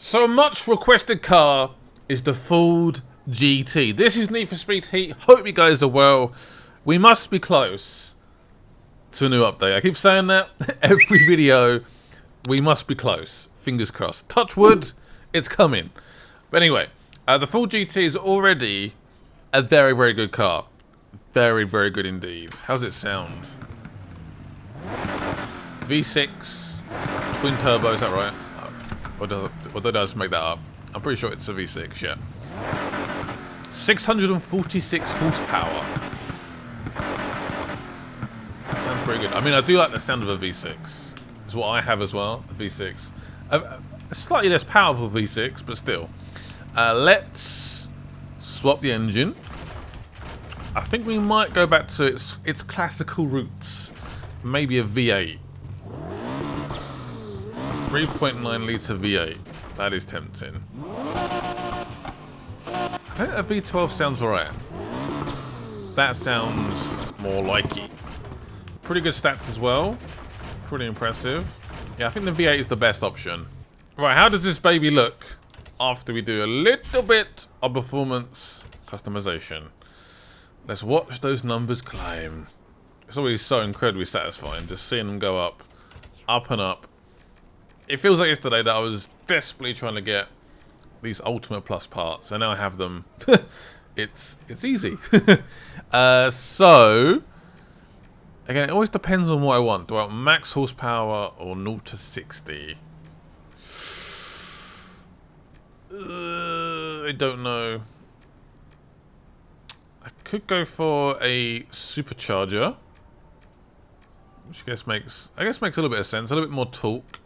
So a much requested car is the Ford GT. This is Need for Speed Heat. Hope you guys are well. We must be close to a new update. I keep saying that every video. We must be close. Fingers crossed. Touch wood, it's coming. But anyway, the Ford GT is already a very, very good car. Very, very good indeed. How's it sound? V6, twin turbo, is that right? Or did I just make that up? I'm pretty sure it's a V6, yeah. 646 horsepower. Sounds pretty good. I mean, I do like the sound of a V6. It's what I have as well, a V6. A slightly less powerful V6, but still. Let's swap the engine. I think we might go back to its classical roots. Maybe a V8. 3.9 litre V8. That is tempting. I think a V12 sounds alright. That sounds more like it. Pretty good stats as well. Pretty impressive. Yeah, I think the V8 is the best option. Right, how does this baby look after we do a little bit of performance customization? Let's watch those numbers climb. It's always so incredibly satisfying just seeing them go up and up. It feels like yesterday that I was desperately trying to get these Ultimate Plus parts, and now I have them. It's easy. So again, it always depends on what I want. Do I want max horsepower or 0 to 60? I don't know. I could go for a supercharger, which I guess makes a little bit of sense. A little bit more torque.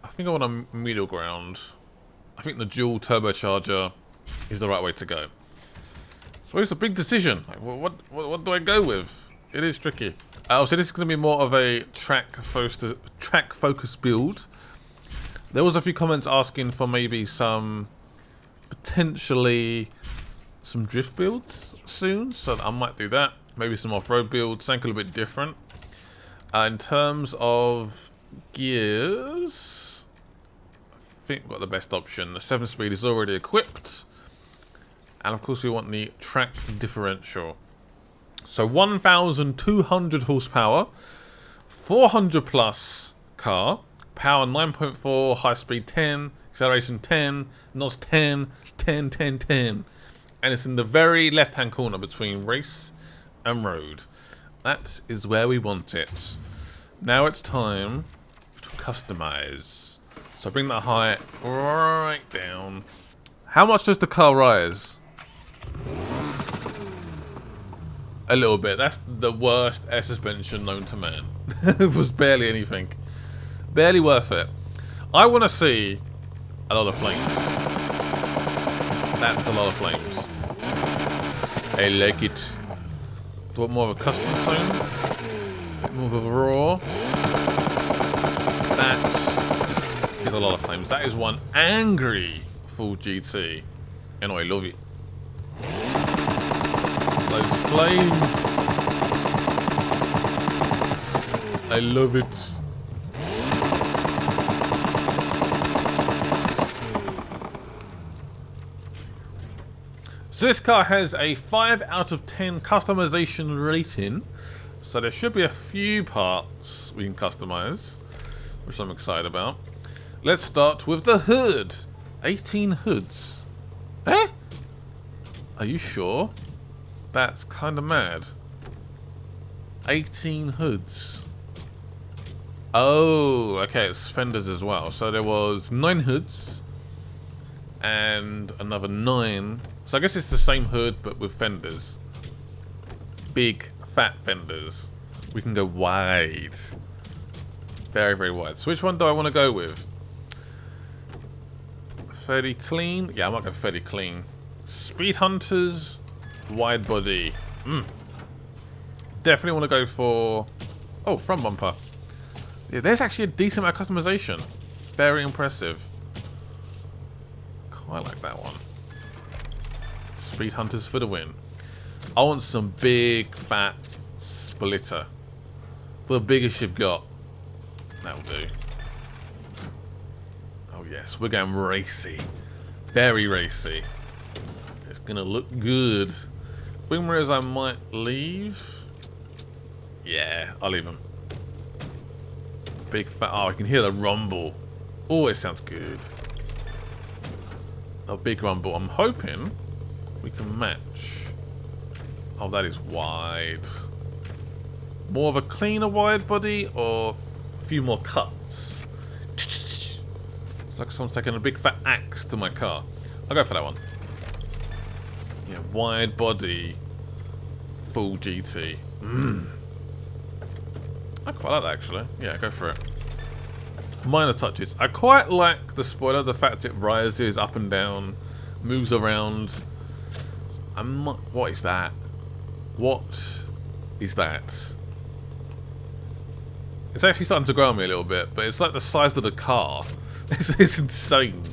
I think I want a middle ground. I think the dual turbocharger is the right way to go. So it's a big decision. Like, what do I go with? It is tricky. So this is going to be more of a track focus build. There was a few comments asking for maybe potentially some drift builds soon, so I might do that. Maybe some off-road builds, something a little bit different. In terms of gears, I think we've got the best option. The 7-speed is already equipped. And of course we want the track differential. So 1,200 horsepower, 400 plus car, power 9.4, high speed 10, acceleration 10, NOS 10, 10, 10, 10. And it's in the very left hand corner between race and road. That is where we want it. Now it's time to customize. So bring that height right down. How much does the car rise? A little bit. That's the worst air suspension known to man. It was barely anything. Barely worth it. I want to see a lot of flames. That's a lot of flames. I like it. Do you want more of a custom zone? More of a raw? That is a lot of flames. That is one angry Ford GT. And I love it. Those flames. I love it. So this car has a 5 out of 10 customization rating. So there should be a few parts we can customize, which I'm excited about. Let's start with the hood. 18 hoods. Eh? Are you sure? That's kind of mad. 18 hoods. Oh, okay, it's fenders as well. So there was 9 hoods and another 9. So I guess it's the same hood but with fenders. Big, fat fenders. We can go wide. Very, very wide. So which one do I want to go with? Fairly clean? Yeah, I might go fairly clean. Speed Hunters, wide body. Definitely want to go for... Oh, front bumper. Yeah, there's actually a decent amount of customization. Very impressive. Quite like that one. Speed Hunters for the win. I want some big, fat splitter. The biggest you've got. That'll do. yes, we're going racy. Very racy. It's gonna look good. Wing mirrors I might leave. Yeah, I'll leave them. Big fat. Oh, I can hear the rumble. Oh, it sounds good. A big rumble. I'm hoping we can match. Oh, that is wide. More of a cleaner wide body or a few more cuts? It's like someone's taking a big fat axe to my car. I'll go for that one. Yeah, wide body, full GT. I quite like that actually. Yeah, go for it. Minor touches. I quite like the spoiler, the fact it rises up and down, moves around. What is that? What is that? It's actually starting to grow on me a little bit, but it's like the size of the car. It's insane.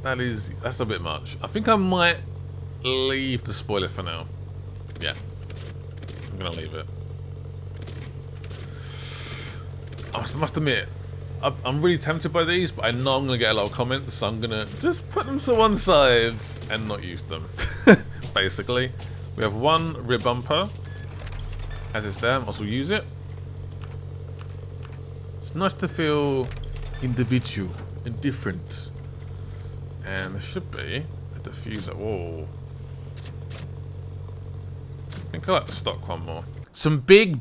That's a bit much. I think I might leave the spoiler for now. Yeah. I'm gonna leave it. I must admit, I'm really tempted by these, but I know I'm gonna get a lot of comments, so I'm gonna just put them to one side and not use them. Basically. We have one rear bumper. As it's there, I must use it. It's nice to feel individual and different. And there should be a diffuser. Whoa. I think I like the stock one more. Some big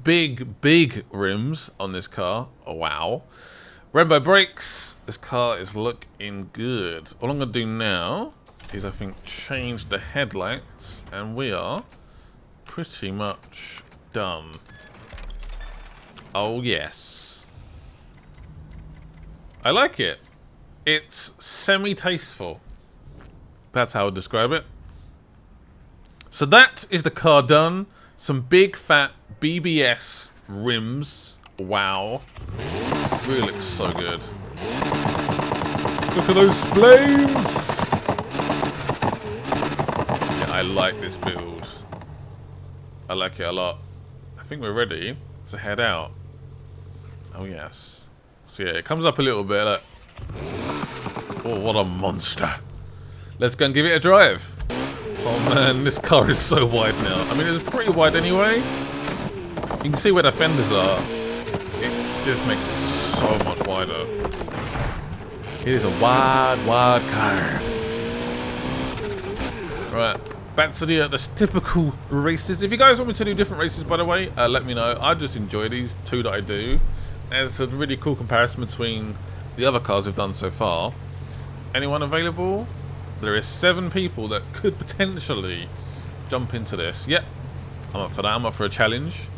rims on this car. Oh, wow. Rainbow brakes. This car is looking good. All I'm going to do now is, I think, change the headlights. And we are pretty much done. Oh, yes. I like it. It's semi-tasteful. That's how I would describe it. So that is the car done. Some big fat BBS rims. Wow. Really looks so good. Look at those flames! Yeah, I like this build. I like it a lot. I think we're ready to head out. Oh yes. So yeah, it comes up a little bit. Look. Oh, what a monster. Let's go and give it a drive. Oh man, this car is so wide now. I mean, it's pretty wide anyway. You can see where the fenders are. It just makes it so much wider. It is a wide car. Right, back to the typical races. If you guys want me to do different races, by the way, let me know. I just enjoy these two that I do. And it's a really cool comparison between the other cars we've done so far. Anyone available? There is 7 people that could potentially jump into this. Yep, I'm up for that. I'm up for a challenge.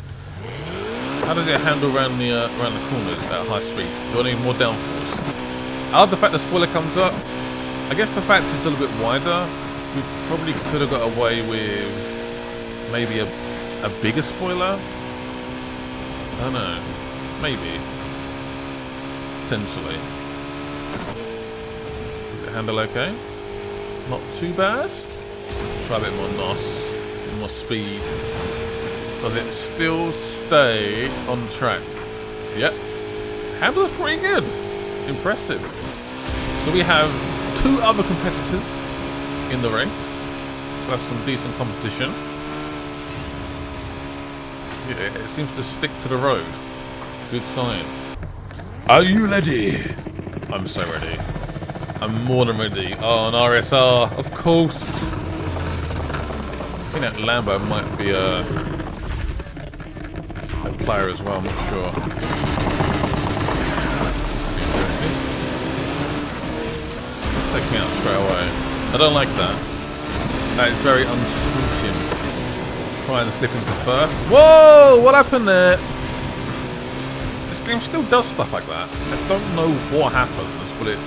How does it handle around the corners at high speed? Do I need more downforce? I love the fact the spoiler comes up. I guess the fact it's a little bit wider, we probably could have got away with maybe a bigger spoiler. I don't know. Maybe. Potentially. Does it handle okay? Not too bad. Try a bit more NOS, a bit more speed. Does it still stay on track? Yep. Handles pretty good. Impressive. So we have 2 other competitors in the race. We'll have some decent competition. Yeah, it seems to stick to the road. Good sign. Are you ready? I'm so ready. I'm more than ready. Oh, an RSR, of course. I think that Lambo might be a player as well, I'm not sure. Take me out straight away. I don't like that. That is very unsmoothing. Try and slip into first. Whoa! What happened there? This game still does stuff like that. I don't know what happens, but it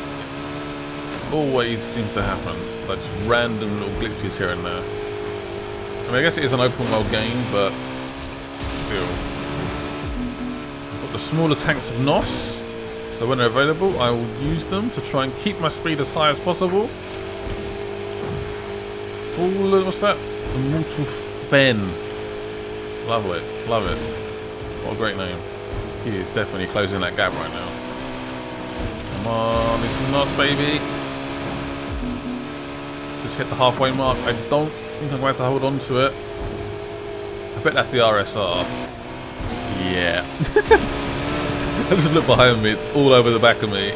always seems to happen. Like just random little glitches here and there. I mean, I guess it is an open world game, but still. I've got the smaller tanks of NOS, so when they're available, I will use them to try and keep my speed as high as possible. What's that? Immortal Fen. Love it, love it. What a great name. He is definitely closing that gap right now. on, it's not, baby. Just hit the halfway mark. I don't think I'm going to hold on to it. I bet that's the RSR. Yeah. I just look behind me, it's all over the back of me.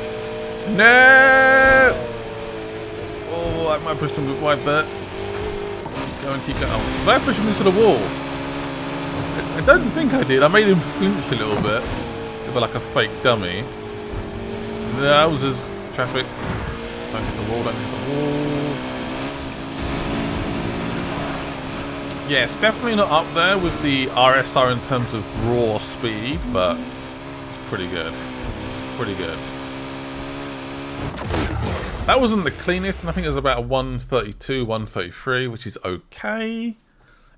No! Oh, I might push him a bit wide there. Go and keep going. Did I push him into the wall? I don't think I did. I made him flinch a little bit. Like a fake dummy. That was his traffic. Don't hit the wall, don't hit the wall. Yeah, it's definitely not up there with the RSR in terms of raw speed, but it's pretty good. Pretty good. That wasn't the cleanest, and I think it was about a 132, 133, which is okay.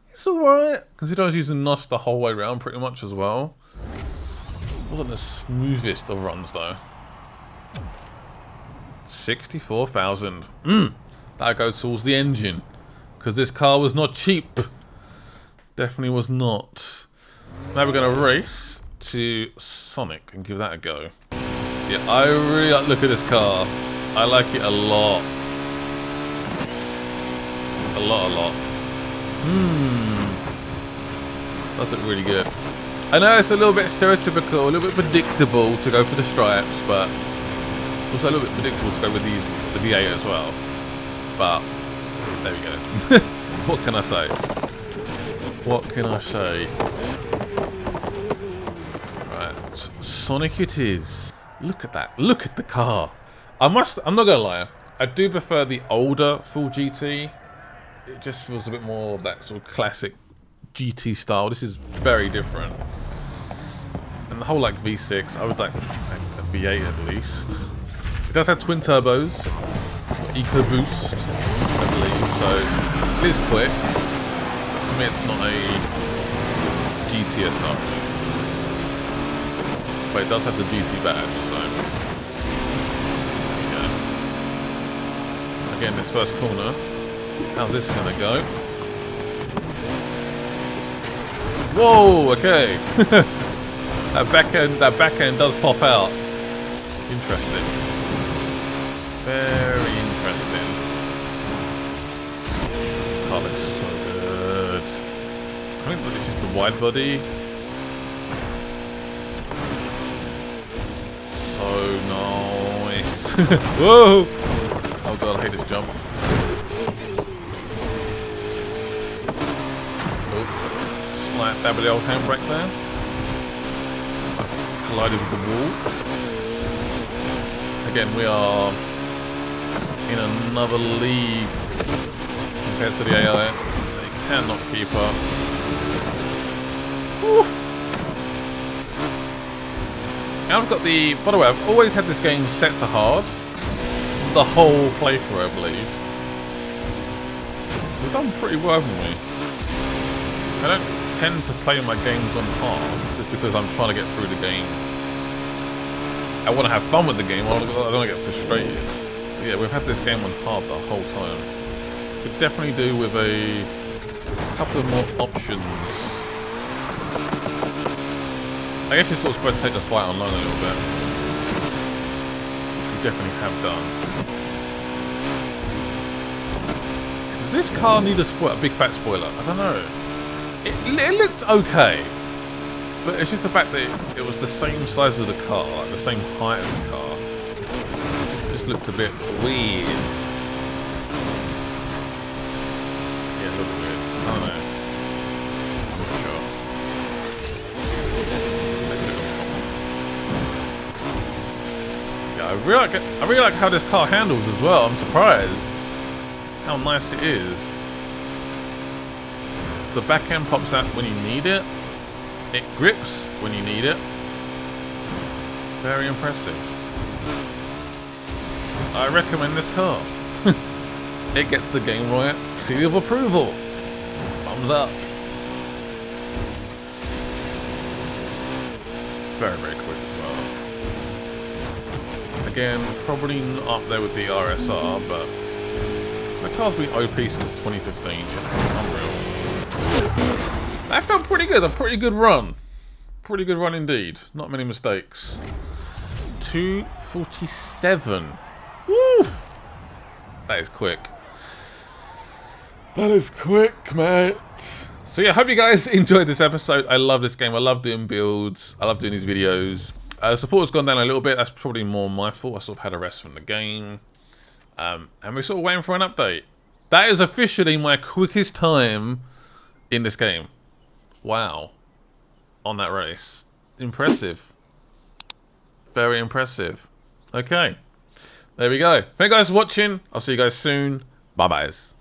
It's alright, considering I was using NOS the whole way around pretty much as well. Wasn't the smoothest of runs though. 64,000. That'll go towards the engine. Because this car was not cheap. Definitely was not. Now we're going to race to Sonic and give that a go. Yeah, I really like the look at this car. I like it a lot. A lot. Does look really good. I know it's a little bit stereotypical, a little bit predictable to go for the stripes, but also a little bit predictable to go with the V8 as well. But there we go. What can I say? What can I say? Right, Sonic it is. Look at that. Look at the car. I'm not gonna lie. I do prefer the older full GT. It just feels a bit more of that sort of classic GT style. This is very different. And the whole like V6, I would like a V8 at least. It does have twin turbos, EcoBoost, I believe, so it is quick. For me, it's not a GT as such, but it does have the GT badge. So there you go. Again, this first corner. How's this gonna go? Whoa! Okay. That back end does pop out. Interesting. Very interesting. This car looks so good. I think this is the Widebody. So nice. Whoa! Oh god, I hate this jump. Oh, slight dab of the old handbrake there. Collided with the wall. Again, we are in another league compared to the AI. They cannot keep up. Woo. And I've got the... By the way, I've always had this game set to hard. The whole playthrough, I believe. We've done pretty well, haven't we? I don't tend to play my games on hard just because I'm trying to get through the game. I want to have fun with the game, I don't want to get frustrated. But yeah, we've had this game on hard the whole time. Could definitely do with a couple of more options. I guess you're sort of supposed to take the fight online a little bit. Which we definitely have done. Does this car need a big fat spoiler? I don't know. It looked okay. But it's just the fact that it was the same size as the car, like the same height as the car. It just looked a bit weird. Yeah, a little bit weird. I don't know. I'm not sure. Yeah, I really like how this car handles as well. I'm surprised how nice it is. The back end pops out when you need it. It grips when you need it. Very impressive. I recommend this car. It gets the game right. Seal of approval. Thumbs up. Very, very quick as well. Again, probably not up there with the RSR, but the car's been OP since 2015. It's unreal. That felt pretty good. A pretty good run. Pretty good run indeed. Not many mistakes. 2:47. Woo! That is quick. That is quick, mate. So yeah, I hope you guys enjoyed this episode. I love this game. I love doing builds. I love doing these videos. Support's gone down a little bit. That's probably more my fault. I sort of had a rest from the game. And we're sort of waiting for an update. That is officially my quickest time in this game. Wow. On that race. Impressive. Very impressive. Okay. There we go. Thank you guys for watching. I'll see you guys soon. Bye-byes.